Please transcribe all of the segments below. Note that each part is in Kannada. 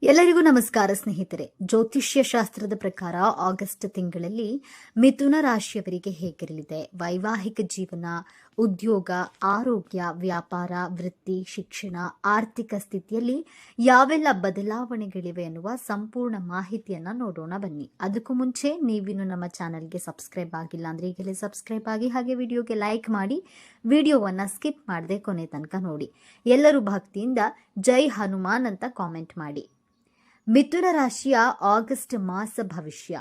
ಎಲ್ಲರಿಗೂ ನಮಸ್ಕಾರ ಸ್ನೇಹಿತರೆ. ಜ್ಯೋತಿಷ್ಯ ಶಾಸ್ತ್ರದ ಪ್ರಕಾರ ಆಗಸ್ಟ್ ತಿಂಗಳಲ್ಲಿ ಮಿಥುನ ರಾಶಿಯವರಿಗೆ ಹೇಗಿರಲಿದೆ? ವೈವಾಹಿಕ ಜೀವನ, ಉದ್ಯೋಗ, ಆರೋಗ್ಯ, ವ್ಯಾಪಾರ, ವೃತ್ತಿ, ಶಿಕ್ಷಣ, ಆರ್ಥಿಕ ಸ್ಥಿತಿಯಲ್ಲಿ ಯಾವೆಲ್ಲ ಬದಲಾವಣೆಗಳಿವೆ ಎನ್ನುವ ಸಂಪೂರ್ಣ ಮಾಹಿತಿಯನ್ನ ನೋಡೋಣ ಬನ್ನಿ. ಅದಕ್ಕೂ ಮುಂಚೆ ನೀವಿನ್ನು ನಮ್ಮ ಚಾನೆಲ್ಗೆ ಸಬ್ಸ್ಕ್ರೈಬ್ ಆಗಿಲ್ಲ ಅಂದ್ರೆ ಈಗಲೇ ಸಬ್ಸ್ಕ್ರೈಬ್ ಆಗಿ, ಹಾಗೆ ವಿಡಿಯೋಗೆ ಲೈಕ್ ಮಾಡಿ, ವಿಡಿಯೋವನ್ನ ಸ್ಕಿಪ್ ಮಾಡದೆ ಕೊನೆ ತನಕ ನೋಡಿ. ಎಲ್ಲರೂ ಭಕ್ತಿಯಿಂದ ಜೈ ಹನುಮಾನ್ ಅಂತ ಕಾಮೆಂಟ್ ಮಾಡಿ. ಮಿಥುನ ರಾಶಿಯ ಆಗಸ್ಟ್ ಮಾಸ ಭವಿಷ್ಯ.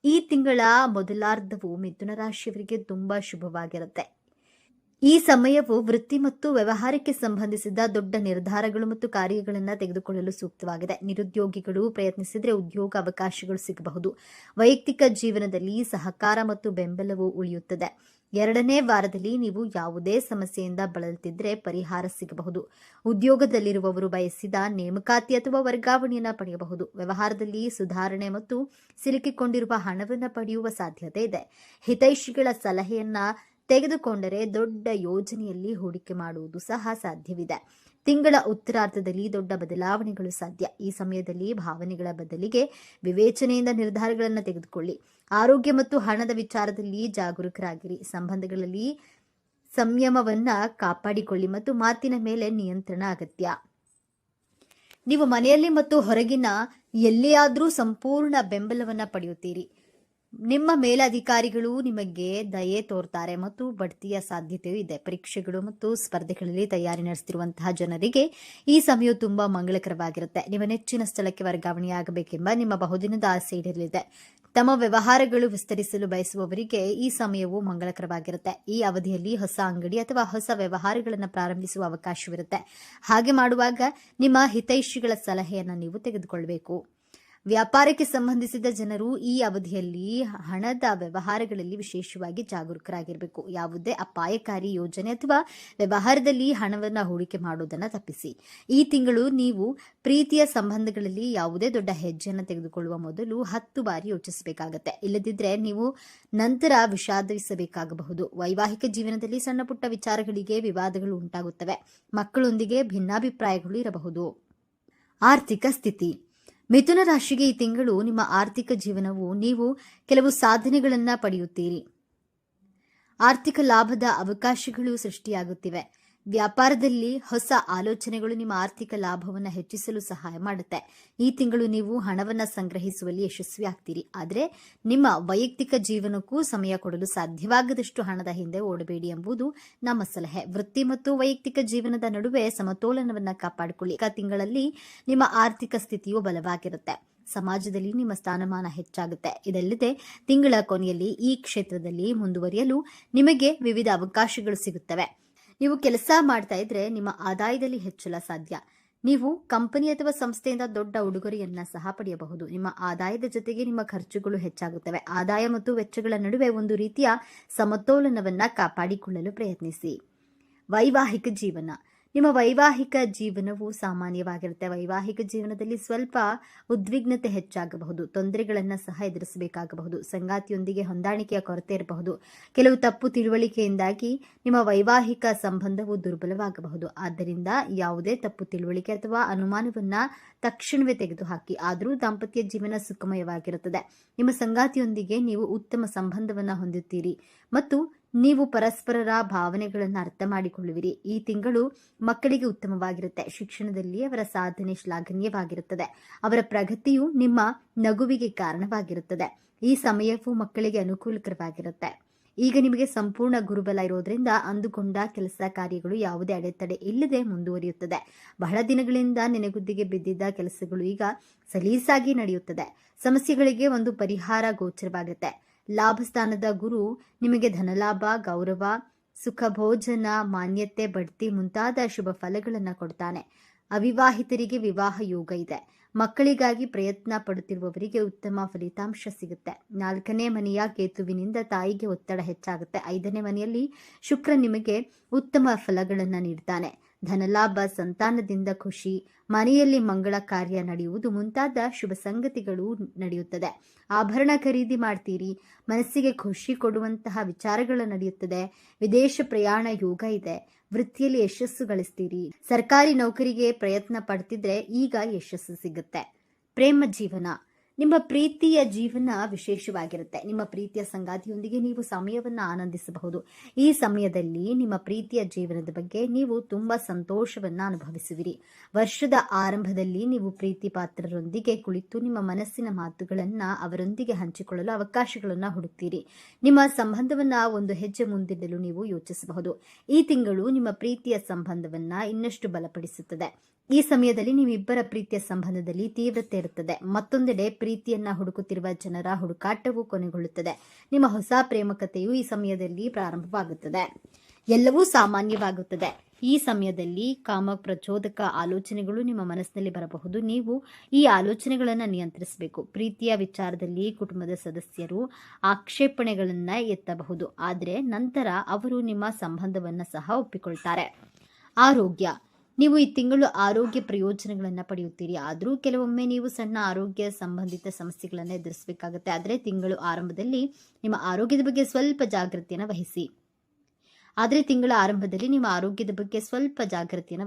ಈ ತಿಂಗಳ ಮೊದಲಾರ್ಧವು ಮಿಥುನ ರಾಶಿಯವರಿಗೆ ತುಂಬಾ ಶುಭವಾಗಿರುತ್ತೆ. ಈ ಸಮಯವು ವೃತ್ತಿ ಮತ್ತು ವ್ಯವಹಾರಕ್ಕೆ ಸಂಬಂಧಿಸಿದ ದೊಡ್ಡ ನಿರ್ಧಾರಗಳು ಮತ್ತು ಕಾರ್ಯಗಳನ್ನು ತೆಗೆದುಕೊಳ್ಳಲು ಸೂಕ್ತವಾಗಿದೆ. ನಿರುದ್ಯೋಗಿಗಳು ಪ್ರಯತ್ನಿಸಿದರೆ ಉದ್ಯೋಗ ಅವಕಾಶಗಳು ಸಿಗಬಹುದು. ವೈಯಕ್ತಿಕ ಜೀವನದಲ್ಲಿ ಸಹಕಾರ ಮತ್ತು ಬೆಂಬಲವು ಉಳಿಯುತ್ತದೆ. ಎರಡನೇ ವಾರದಲ್ಲಿ ನೀವು ಯಾವುದೇ ಸಮಸ್ಯೆಯಿಂದ ಬಳಲುತ್ತಿದ್ದರೆ ಪರಿಹಾರ ಸಿಗಬಹುದು. ಉದ್ಯೋಗದಲ್ಲಿರುವವರು ಬಯಸಿದ ನೇಮಕಾತಿ ಅಥವಾ ವರ್ಗಾವಣೆಯನ್ನು ಪಡೆಯಬಹುದು. ವ್ಯವಹಾರದಲ್ಲಿ ಸುಧಾರಣೆ ಮತ್ತು ಸಿಲುಕಿಕೊಂಡಿರುವ ಹಣವನ್ನು ಪಡೆಯುವ ಸಾಧ್ಯತೆ ಇದೆ. ಹಿತೈಷಿಗಳ ಸಲಹೆಯನ್ನ ತೆಗೆದುಕೊಂಡರೆ ದೊಡ್ಡ ಯೋಜನೆಯಲ್ಲಿ ಹೂಡಿಕೆ ಮಾಡುವುದು ಸಹ ಸಾಧ್ಯವಿದೆ. ತಿಂಗಳ ಉತ್ತರಾರ್ಧದಲ್ಲಿ ದೊಡ್ಡ ಬದಲಾವಣೆಗಳು ಸಾಧ್ಯ. ಈ ಸಮಯದಲ್ಲಿ ಭಾವನೆಗಳ ಬದಲಿಗೆ ವಿವೇಚನೆಯಿಂದ ನಿರ್ಧಾರಗಳನ್ನು ತೆಗೆದುಕೊಳ್ಳಿ. ಆರೋಗ್ಯ ಮತ್ತು ಹಣದ ವಿಚಾರದಲ್ಲಿ ಜಾಗರೂಕರಾಗಿರಿ. ಸಂಬಂಧಗಳಲ್ಲಿ ಸಂಯಮವನ್ನ ಕಾಪಾಡಿಕೊಳ್ಳಿ ಮತ್ತು ಮಾತಿನ ಮೇಲೆ ನಿಯಂತ್ರಣ ಅಗತ್ಯ. ನೀವು ಮನೆಯಲ್ಲಿ ಮತ್ತು ಹೊರಗಿನ ಎಲ್ಲಿಯಾದರೂ ಸಂಪೂರ್ಣ ಬೆಂಬಲವನ್ನ ಪಡೆಯುತ್ತೀರಿ. ನಿಮ್ಮ ಮೇಲಧಿಕಾರಿಗಳು ನಿಮಗೆ ದಯೆ ತೋರ್ತಾರೆ ಮತ್ತು ಬಡ್ತಿಯ ಸಾಧ್ಯತೆಯೂ ಇದೆ. ಪರೀಕ್ಷೆಗಳು ಮತ್ತು ಸ್ಪರ್ಧೆಗಳಲ್ಲಿ ತಯಾರಿ ನಡೆಸುತ್ತಿರುವಂತಹ ಜನರಿಗೆ ಈ ಸಮಯವು ತುಂಬಾ ಮಂಗಳಕರವಾಗಿರುತ್ತೆ. ನಿಮ್ಮ ನೆಚ್ಚಿನ ಸ್ಥಳಕ್ಕೆ ವರ್ಗಾವಣೆಯಾಗಬೇಕೆಂಬ ನಿಮ್ಮ ಬಹುದಿನದ ಆಸೆ ಈಡೇರಲಿದೆ. ತಮ್ಮ ವ್ಯವಹಾರಗಳು ವಿಸ್ತರಿಸಲು ಬಯಸುವವರಿಗೆ ಈ ಸಮಯವು ಮಂಗಳಕರವಾಗಿರುತ್ತೆ. ಈ ಅವಧಿಯಲ್ಲಿ ಹೊಸ ಅಂಗಡಿ ಅಥವಾ ಹೊಸ ವ್ಯವಹಾರಗಳನ್ನು ಪ್ರಾರಂಭಿಸುವ ಅವಕಾಶವಿರುತ್ತೆ. ಹಾಗೆ ಮಾಡುವಾಗ ನಿಮ್ಮ ಹಿತೈಷಿಗಳ ಸಲಹೆಯನ್ನು ನೀವು ತೆಗೆದುಕೊಳ್ಳಬೇಕು. ವ್ಯಾಪಾರಕ್ಕೆ ಸಂಬಂಧಿಸಿದ ಜನರು ಈ ಅವಧಿಯಲ್ಲಿ ಹಣದ ವ್ಯವಹಾರಗಳಲ್ಲಿ ವಿಶೇಷವಾಗಿ ಜಾಗರೂಕರಾಗಿರಬೇಕು. ಯಾವುದೇ ಅಪಾಯಕಾರಿ ಯೋಜನೆ ಅಥವಾ ವ್ಯವಹಾರದಲ್ಲಿ ಹಣವನ್ನು ಹೂಡಿಕೆ ಮಾಡುವುದನ್ನು ತಪ್ಪಿಸಿ. ಈ ತಿಂಗಳು ನೀವು ಪ್ರೀತಿಯ ಸಂಬಂಧಗಳಲ್ಲಿ ಯಾವುದೇ ದೊಡ್ಡ ಹೆಜ್ಜೆಯನ್ನು ತೆಗೆದುಕೊಳ್ಳುವ ಮೊದಲು 10 ಬಾರಿ ಯೋಚಿಸಬೇಕಾಗತ್ತೆ. ಇಲ್ಲದಿದ್ದರೆ ನೀವು ನಂತರ ವಿಷಾದಿಸಬೇಕಾಗಬಹುದು. ವೈವಾಹಿಕ ಜೀವನದಲ್ಲಿ ಸಣ್ಣ ಪುಟ್ಟ ವಿಚಾರಗಳಿಗೆ ವಿವಾದಗಳು ಉಂಟಾಗುತ್ತವೆ. ಮಕ್ಕಳೊಂದಿಗೆ ಭಿನ್ನಾಭಿಪ್ರಾಯಗಳು ಇರಬಹುದು. ಆರ್ಥಿಕ ಸ್ಥಿತಿ. ಮಿಥುನ ರಾಶಿಗೆ ಈ ತಿಂಗಳು ನಿಮ್ಮ ಆರ್ಥಿಕ ಜೀವನವು ನೀವು ಕೆಲವು ಸಾಧನೆಗಳನ್ನು ಪಡೆಯುತ್ತೀರಿ. ಆರ್ಥಿಕ ಲಾಭದ ಅವಕಾಶಗಳು ಸೃಷ್ಟಿಯಾಗುತ್ತಿವೆ. ವ್ಯಾಪಾರದಲ್ಲಿ ಹೊಸ ಆಲೋಚನೆಗಳು ನಿಮ್ಮ ಆರ್ಥಿಕ ಲಾಭವನ್ನು ಹೆಚ್ಚಿಸಲು ಸಹಾಯ ಮಾಡುತ್ತೆ. ಈ ತಿಂಗಳು ನೀವು ಹಣವನ್ನು ಸಂಗ್ರಹಿಸುವಲ್ಲಿ ಯಶಸ್ವಿಯಾಗ್ತೀರಿ. ಆದರೆ ನಿಮ್ಮ ವೈಯಕ್ತಿಕ ಜೀವನಕ್ಕೂ ಸಮಯ ಕೊಡಲು ಸಾಧ್ಯವಾಗದಷ್ಟು ಹಣದ ಹಿಂದೆ ಓಡಬೇಡಿ ಎಂಬುದು ನಮ್ಮ ಸಲಹೆ. ವೃತ್ತಿ ಮತ್ತು ವೈಯಕ್ತಿಕ ಜೀವನದ ನಡುವೆ ಸಮತೋಲನವನ್ನು ಕಾಪಾಡಿಕೊಳ್ಳಿ. ತಿಂಗಳಲ್ಲಿ ನಿಮ್ಮ ಆರ್ಥಿಕ ಸ್ಥಿತಿಯು ಬಲವಾಗಿರುತ್ತೆ. ಸಮಾಜದಲ್ಲಿ ನಿಮ್ಮ ಸ್ಥಾನಮಾನ ಹೆಚ್ಚಾಗುತ್ತೆ. ಇದಲ್ಲದೆ ತಿಂಗಳ ಕೊನೆಯಲ್ಲಿ ಈ ಕ್ಷೇತ್ರದಲ್ಲಿ ಮುಂದುವರಿಯಲು ನಿಮಗೆ ವಿವಿಧ ಅವಕಾಶಗಳು ಸಿಗುತ್ತವೆ. ನೀವು ಕೆಲಸ ಮಾಡ್ತಾ ಇದ್ರೆ ನಿಮ್ಮ ಆದಾಯದಲ್ಲಿ ಹೆಚ್ಚಳ ಸಾಧ್ಯ. ನೀವು ಕಂಪನಿ ಅಥವಾ ಸಂಸ್ಥೆಯಿಂದ ದೊಡ್ಡ ಉಡುಗೊರೆಯನ್ನ ಸಹ ಪಡೆಯಬಹುದು. ನಿಮ್ಮ ಆದಾಯದ ಜೊತೆಗೆ ನಿಮ್ಮ ಖರ್ಚುಗಳು ಹೆಚ್ಚಾಗುತ್ತವೆ. ಆದಾಯ ಮತ್ತು ವೆಚ್ಚಗಳ ನಡುವೆ ಒಂದು ರೀತಿಯ ಸಮತೋಲನವನ್ನ ಕಾಪಾಡಿಕೊಳ್ಳಲು ಪ್ರಯತ್ನಿಸಿ. ವೈವಾಹಿಕ ಜೀವನ. ನಿಮ್ಮ ವೈವಾಹಿಕ ಜೀವನವು ಸಾಮಾನ್ಯವಾಗಿರುತ್ತೆ. ವೈವಾಹಿಕ ಜೀವನದಲ್ಲಿ ಸ್ವಲ್ಪ ಉದ್ವಿಗ್ನತೆ ಹೆಚ್ಚಾಗಬಹುದು. ತೊಂದರೆಗಳನ್ನು ಸಹ ಎದುರಿಸಬೇಕಾಗಬಹುದು. ಸಂಗಾತಿಯೊಂದಿಗೆ ಹೊಂದಾಣಿಕೆಯ ಕೊರತೆ ಇರಬಹುದು. ಕೆಲವು ತಪ್ಪು ತಿಳುವಳಿಕೆಯಿಂದಾಗಿ ನಿಮ್ಮ ವೈವಾಹಿಕ ಸಂಬಂಧವು ದುರ್ಬಲವಾಗಬಹುದು. ಆದ್ದರಿಂದ ಯಾವುದೇ ತಪ್ಪು ತಿಳುವಳಿಕೆ ಅಥವಾ ಅನುಮಾನವನ್ನ ತಕ್ಷಣವೇ ತೆಗೆದುಹಾಕಿ. ಆದರೂ ದಾಂಪತ್ಯ ಜೀವನ ಸುಖಮಯವಾಗಿರುತ್ತದೆ. ನಿಮ್ಮ ಸಂಗಾತಿಯೊಂದಿಗೆ ನೀವು ಉತ್ತಮ ಸಂಬಂಧವನ್ನು ಹೊಂದುತ್ತೀರಿ ಮತ್ತು ನೀವು ಪರಸ್ಪರರ ಭಾವನೆಗಳನ್ನು ಅರ್ಥ ಮಾಡಿಕೊಳ್ಳುವಿರಿ. ಈ ತಿಂಗಳು ಮಕ್ಕಳಿಗೆ ಉತ್ತಮವಾಗಿರುತ್ತೆ. ಶಿಕ್ಷಣದಲ್ಲಿ ಅವರ ಸಾಧನೆ ಶ್ಲಾಘನೀಯವಾಗಿರುತ್ತದೆ. ಅವರ ಪ್ರಗತಿಯು ನಿಮ್ಮ ನಗುವಿಗೆ ಕಾರಣವಾಗಿರುತ್ತದೆ. ಈ ಸಮಯವು ಮಕ್ಕಳಿಗೆ ಅನುಕೂಲಕರವಾಗಿರುತ್ತೆ. ಈಗ ನಿಮಗೆ ಸಂಪೂರ್ಣ ಗುರುಬಲ ಇರೋದ್ರಿಂದ ಅಂದುಕೊಂಡ ಕೆಲಸ ಕಾರ್ಯಗಳು ಯಾವುದೇ ಅಡೆತಡೆ ಇಲ್ಲದೆ ಮುಂದುವರಿಯುತ್ತದೆ. ಬಹಳ ದಿನಗಳಿಂದ ನೆನೆಗುದ್ದಿಗೆ ಬಿದ್ದಿದ್ದ ಕೆಲಸಗಳು ಈಗ ಸಲೀಸಾಗಿ ನಡೆಯುತ್ತದೆ. ಸಮಸ್ಯೆಗಳಿಗೆ ಒಂದು ಪರಿಹಾರ ಗೋಚರವಾಗುತ್ತೆ. ಲಾಭಸ್ಥಾನದ ಗುರು ನಿಮಗೆ ಧನಲಾಭ, ಗೌರವ, ಸುಖ, ಭೋಜನ, ಮಾನ್ಯತೆ, ಬಡ್ತಿ ಮುಂತಾದ ಶುಭ ಫಲಗಳನ್ನು ಕೊಡ್ತಾನೆ. ಅವಿವಾಹಿತರಿಗೆ ವಿವಾಹ ಯೋಗ ಇದೆ. ಮಕ್ಕಳಿಗಾಗಿ ಪ್ರಯತ್ನ ಪಡುತ್ತಿರುವವರಿಗೆ ಉತ್ತಮ ಫಲಿತಾಂಶ ಸಿಗುತ್ತೆ. 4ನೇ ಮನೆಯ ಕೇತುವಿನಿಂದ ತಾಯಿಗೆ ಒತ್ತಡ ಹೆಚ್ಚಾಗುತ್ತೆ. 5ನೇ ಮನೆಯಲ್ಲಿ ಶುಕ್ರ ನಿಮಗೆ ಉತ್ತಮ ಫಲಗಳನ್ನು ನೀಡ್ತಾನೆ. ಧನಲಾಭ, ಸಂತಾನದಿಂದ ಖುಷಿ, ಮನೆಯಲ್ಲಿ ಮಂಗಳ ಕಾರ್ಯ ನಡೆಯುವುದು ಮುಂತಾದ ಶುಭ ಸಂಗತಿಗಳು ನಡೆಯುತ್ತದೆ. ಆಭರಣ ಖರೀದಿ ಮಾಡ್ತೀರಿ, ಮನಸ್ಸಿಗೆ ಖುಷಿ ಕೊಡುವಂತಹ ವಿಚಾರಗಳು ನಡೆಯುತ್ತದೆ. ವಿದೇಶ ಪ್ರಯಾಣ ಯೋಗ ಇದೆ. ವೃತ್ತಿಯಲ್ಲಿ ಯಶಸ್ಸು ಗಳಿಸ್ತೀರಿ. ಸರ್ಕಾರಿ ನೌಕರಿಗೆ ಪ್ರಯತ್ನ ಪಡ್ತಿದ್ರೆ ಈಗ ಯಶಸ್ಸು ಸಿಗುತ್ತೆ. ಪ್ರೇಮ ಜೀವನ, ನಿಮ್ಮ ಪ್ರೀತಿಯ ಜೀವನ ವಿಶೇಷವಾಗಿರುತ್ತೆ. ನಿಮ್ಮ ಪ್ರೀತಿಯ ಸಂಗಾತಿಯೊಂದಿಗೆ ನೀವು ಸಮಯವನ್ನು ಆನಂದಿಸಬಹುದು. ಈ ಸಮಯದಲ್ಲಿ ನಿಮ್ಮ ಪ್ರೀತಿಯ ಜೀವನದ ಬಗ್ಗೆ ನೀವು ತುಂಬಾ ಸಂತೋಷವನ್ನ ಅನುಭವಿಸುವಿರಿ. ವರ್ಷದ ಆರಂಭದಲ್ಲಿ ನೀವು ಪ್ರೀತಿ ಪಾತ್ರರೊಂದಿಗೆ ಕುಳಿತು ನಿಮ್ಮ ಮನಸ್ಸಿನ ಮಾತುಗಳನ್ನ ಅವರೊಂದಿಗೆ ಹಂಚಿಕೊಳ್ಳಲು ಅವಕಾಶಗಳನ್ನ ಹುಡುಕ್ತೀರಿ. ನಿಮ್ಮ ಸಂಬಂಧವನ್ನ ಒಂದು ಹೆಜ್ಜೆ ಮುಂದಿಡಲು ನೀವು ಯೋಚಿಸಬಹುದು. ಈ ತಿಂಗಳು ನಿಮ್ಮ ಪ್ರೀತಿಯ ಸಂಬಂಧವನ್ನ ಇನ್ನಷ್ಟು ಬಲಪಡಿಸುತ್ತದೆ. ಈ ಸಮಯದಲ್ಲಿ ನಿಮ್ಮಿಬ್ಬರ ಪ್ರೀತಿಯ ಸಂಬಂಧದಲ್ಲಿ ತೀವ್ರತೆ ಇರುತ್ತದೆ. ಮತ್ತೊಂದೆಡೆ ಪ್ರೀತಿಯನ್ನ ಹುಡುಕುತ್ತಿರುವ ಜನರ ಹುಡುಕಾಟವು ಕೊನೆಗೊಳ್ಳುತ್ತದೆ. ನಿಮ್ಮ ಹೊಸ ಪ್ರೇಮ ಕಥೆಯು ಈ ಸಮಯದಲ್ಲಿ ಪ್ರಾರಂಭವಾಗುತ್ತದೆ. ಎಲ್ಲವೂ ಸಾಮಾನ್ಯವಾಗುತ್ತದೆ. ಈ ಸಮಯದಲ್ಲಿ ಕಾಮ ಪ್ರಚೋದಕ ಆಲೋಚನೆಗಳು ನಿಮ್ಮ ಮನಸ್ಸಿನಲ್ಲಿ ಬರಬಹುದು. ನೀವು ಈ ಆಲೋಚನೆಗಳನ್ನು ನಿಯಂತ್ರಿಸಬೇಕು. ಪ್ರೀತಿಯ ವಿಚಾರದಲ್ಲಿ ಕುಟುಂಬದ ಸದಸ್ಯರು ಆಕ್ಷೇಪಣೆಗಳನ್ನ ಎತ್ತಬಹುದು, ಆದರೆ ನಂತರ ಅವರು ನಿಮ್ಮ ಸಂಬಂಧವನ್ನ ಸಹ ಒಪ್ಪಿಕೊಳ್ತಾರೆ. ಆರೋಗ್ಯ, ನೀವು ಈ ತಿಂಗಳು ಆರೋಗ್ಯ ಪ್ರಯೋಜನಗಳನ್ನು ಪಡೆಯುತ್ತೀರಿ. ಆದರೂ ಕೆಲವೊಮ್ಮೆ ನೀವು ಸಣ್ಣ ಆರೋಗ್ಯ ಸಂಬಂಧಿತ ಸಮಸ್ಯೆಗಳನ್ನು ಎದುರಿಸಬೇಕಾಗುತ್ತೆ. ಆದರೆ ತಿಂಗಳು ಆರಂಭದಲ್ಲಿ ನಿಮ್ಮ ಆರೋಗ್ಯದ ಬಗ್ಗೆ ಸ್ವಲ್ಪ ಜಾಗೃತಿಯನ್ನು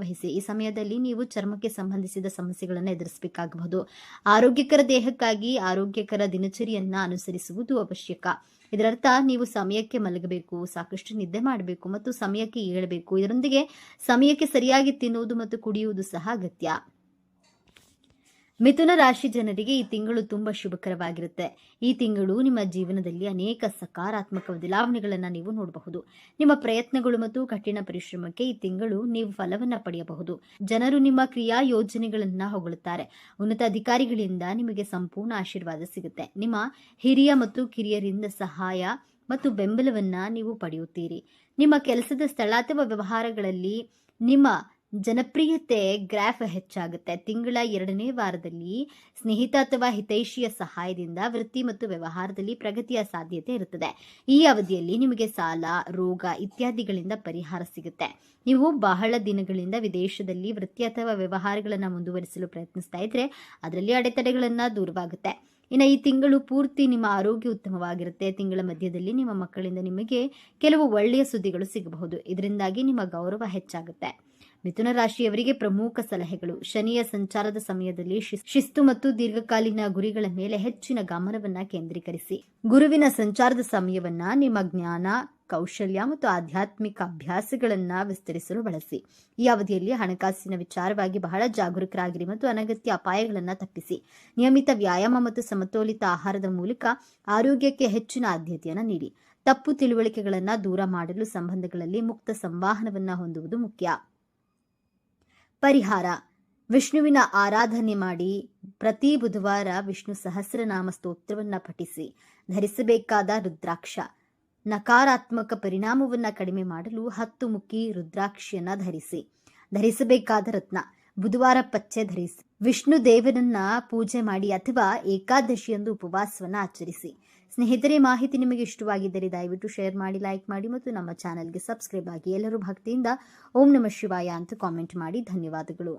ವಹಿಸಿ. ಈ ಸಮಯದಲ್ಲಿ ನೀವು ಚರ್ಮಕ್ಕೆ ಸಂಬಂಧಿಸಿದ ಸಮಸ್ಯೆಗಳನ್ನು ಎದುರಿಸಬೇಕಾಗಬಹುದು. ಆರೋಗ್ಯಕರ ದೇಹಕ್ಕಾಗಿ ಆರೋಗ್ಯಕರ ದಿನಚರಿಯನ್ನ ಅನುಸರಿಸುವುದು ಅವಶ್ಯಕ. ಇದರರ್ಥ ನೀವು ಸಮಯಕ್ಕೆ ಮಲಗಬೇಕು, ಸಾಕಷ್ಟು ನಿದ್ದೆ ಮಾಡಬೇಕು ಮತ್ತು ಸಮಯಕ್ಕೆ ಏಳಬೇಕು. ಇದರೊಂದಿಗೆ ಸಮಯಕ್ಕೆ ಸರಿಯಾಗಿ ತಿನ್ನುವುದು ಮತ್ತು ಕುಡಿಯುವುದು ಸಹ ಅಗತ್ಯ. ಮಿಥುನ ರಾಶಿ ಜನರಿಗೆ ಈ ತಿಂಗಳು ತುಂಬಾ ಶುಭಕರವಾಗಿರುತ್ತೆ. ಈ ತಿಂಗಳು ನಿಮ್ಮ ಜೀವನದಲ್ಲಿ ಅನೇಕ ಸಕಾರಾತ್ಮಕ ಬದಲಾವಣೆಗಳನ್ನು ನೀವು ನೋಡಬಹುದು. ನಿಮ್ಮ ಪ್ರಯತ್ನಗಳು ಮತ್ತು ಕಠಿಣ ಪರಿಶ್ರಮಕ್ಕೆ ಈ ತಿಂಗಳು ನೀವು ಫಲವನ್ನ ಪಡೆಯಬಹುದು. ಜನರು ನಿಮ್ಮ ಕ್ರಿಯಾ ಯೋಜನೆಗಳನ್ನ ಹೊಗಳುತ್ತಾರೆ. ಉನ್ನತ ಅಧಿಕಾರಿಗಳಿಂದ ನಿಮಗೆ ಸಂಪೂರ್ಣ ಆಶೀರ್ವಾದ ಸಿಗುತ್ತೆ. ನಿಮ್ಮ ಹಿರಿಯ ಮತ್ತು ಕಿರಿಯರಿಂದ ಸಹಾಯ ಮತ್ತು ಬೆಂಬಲವನ್ನ ನೀವು ಪಡೆಯುತ್ತೀರಿ. ನಿಮ್ಮ ಕೆಲಸದ ಸ್ಥಳ ಅಥವಾ ವ್ಯವಹಾರಗಳಲ್ಲಿ ನಿಮ್ಮ ಜನಪ್ರಿಯತೆ ಗ್ರಾಫ್ ಹೆಚ್ಚಾಗುತ್ತೆ. ತಿಂಗಳ 2ನೇ ವಾರದಲ್ಲಿ ಸ್ನೇಹಿತ ಅಥವಾ ಹಿತೈಷಿಯ ಸಹಾಯದಿಂದ ವೃತ್ತಿ ಮತ್ತು ವ್ಯವಹಾರದಲ್ಲಿ ಪ್ರಗತಿಯ ಸಾಧ್ಯತೆ ಇರುತ್ತದೆ. ಈ ಅವಧಿಯಲ್ಲಿ ನಿಮಗೆ ಸಾಲ, ರೋಗ ಇತ್ಯಾದಿಗಳಿಂದ ಪರಿಹಾರ ಸಿಗುತ್ತೆ. ನೀವು ಬಹಳ ದಿನಗಳಿಂದ ವಿದೇಶದಲ್ಲಿ ವೃತ್ತಿ ಅಥವಾ ವ್ಯವಹಾರಗಳನ್ನು ಮುಂದುವರಿಸಲು ಪ್ರಯತ್ನಿಸ್ತಾ ಇದ್ರೆ ಅದರಲ್ಲಿ ಅಡೆತಡೆಗಳನ್ನ ದೂರವಾಗುತ್ತೆ. ಇನ್ನು ಈ ತಿಂಗಳು ಪೂರ್ತಿ ನಿಮ್ಮ ಆರೋಗ್ಯ ಉತ್ತಮವಾಗಿರುತ್ತೆ. ತಿಂಗಳ ಮಧ್ಯದಲ್ಲಿ ನಿಮ್ಮ ಮಕ್ಕಳಿಂದ ನಿಮಗೆ ಕೆಲವು ಒಳ್ಳೆಯ ಸುದ್ದಿಗಳು ಸಿಗಬಹುದು. ಇದರಿಂದಾಗಿ ನಿಮ್ಮ ಗೌರವ ಹೆಚ್ಚಾಗುತ್ತೆ. ಮಿಥುನ ರಾಶಿಯವರಿಗೆ ಪ್ರಮುಖ ಸಲಹೆಗಳು: ಶನಿಯ ಸಂಚಾರದ ಸಮಯದಲ್ಲಿ ಶಿಸ್ತು ಮತ್ತು ದೀರ್ಘಕಾಲೀನ ಗುರಿಗಳ ಮೇಲೆ ಹೆಚ್ಚಿನ ಗಮನವನ್ನ ಕೇಂದ್ರೀಕರಿಸಿ. ಗುರುವಿನ ಸಂಚಾರದ ಸಮಯವನ್ನ ನಿಮ್ಮ ಜ್ಞಾನ, ಕೌಶಲ್ಯ ಮತ್ತು ಆಧ್ಯಾತ್ಮಿಕ ಅಭ್ಯಾಸಗಳನ್ನ ವಿಸ್ತರಿಸಲು ಬಳಸಿ. ಈ ಅವಧಿಯಲ್ಲಿ ಹಣಕಾಸಿನ ವಿಚಾರವಾಗಿ ಬಹಳ ಜಾಗರೂಕರಾಗಿರಿ ಮತ್ತು ಅನಗತ್ಯ ಅಪಾಯಗಳನ್ನ ತಪ್ಪಿಸಿ. ನಿಯಮಿತ ವ್ಯಾಯಾಮ ಮತ್ತು ಸಮತೋಲಿತ ಆಹಾರದ ಮೂಲಕ ಆರೋಗ್ಯಕ್ಕೆ ಹೆಚ್ಚಿನ ಆದ್ಯತೆಯನ್ನು ನೀಡಿ. ತಪ್ಪು ತಿಳುವಳಿಕೆಗಳನ್ನ ದೂರ ಮಾಡಲು ಸಂಬಂಧಗಳಲ್ಲಿ ಮುಕ್ತ ಸಂವಹನವನ್ನ ಹೊಂದುವುದು ಮುಖ್ಯ. ಪರಿಹಾರ: ವಿಷ್ಣುವಿನ ಆರಾಧನೆ ಮಾಡಿ. ಪ್ರತಿ ಬುಧವಾರ ವಿಷ್ಣು ಸಹಸ್ರನಾಮ ಸ್ತೋತ್ರವನ್ನ ಪಠಿಸಿ. ಧರಿಸಬೇಕಾದ ರುದ್ರಾಕ್ಷ: ನಕಾರಾತ್ಮಕ ಪರಿಣಾಮವನ್ನ ಕಡಿಮೆ ಮಾಡಲು 10 ಮುಖಿ ರುದ್ರಾಕ್ಷಿಯನ್ನ ಧರಿಸಿ. ಧರಿಸಬೇಕಾದ ರತ್ನ: ಬುಧವಾರ ಪಚ್ಚೆ ಧರಿಸಿ. ವಿಷ್ಣು ದೇವರನ್ನ ಪೂಜೆ ಮಾಡಿ ಅಥವಾ ಏಕಾದಶಿಯಂದು ಉಪವಾಸವನ್ನ ಆಚರಿಸಿ. ಸ್ನೇಹಿತರೆ, ಮಾಹಿತಿ ನಿಮಗೆ ಇಷ್ಟವಾಗಿದ್ದರೆ ದಯವಿಟ್ಟು ಶೇರ್ ಮಾಡಿ, ಲೈಕ್ ಮಾಡಿ ಮತ್ತು ನಮ್ಮ ಚಾನೆಲ್ಗೆ ಸಬ್ಸ್ಕ್ರೈಬ್ ಆಗಿ. ಎಲ್ಲರೂ ಭಕ್ತಿಯಿಂದ ಓಂ ನಮಃ ಶಿವಾಯ ಅಂತ ಕಾಮೆಂಟ್ ಮಾಡಿ. ಧನ್ಯವಾದಗಳು.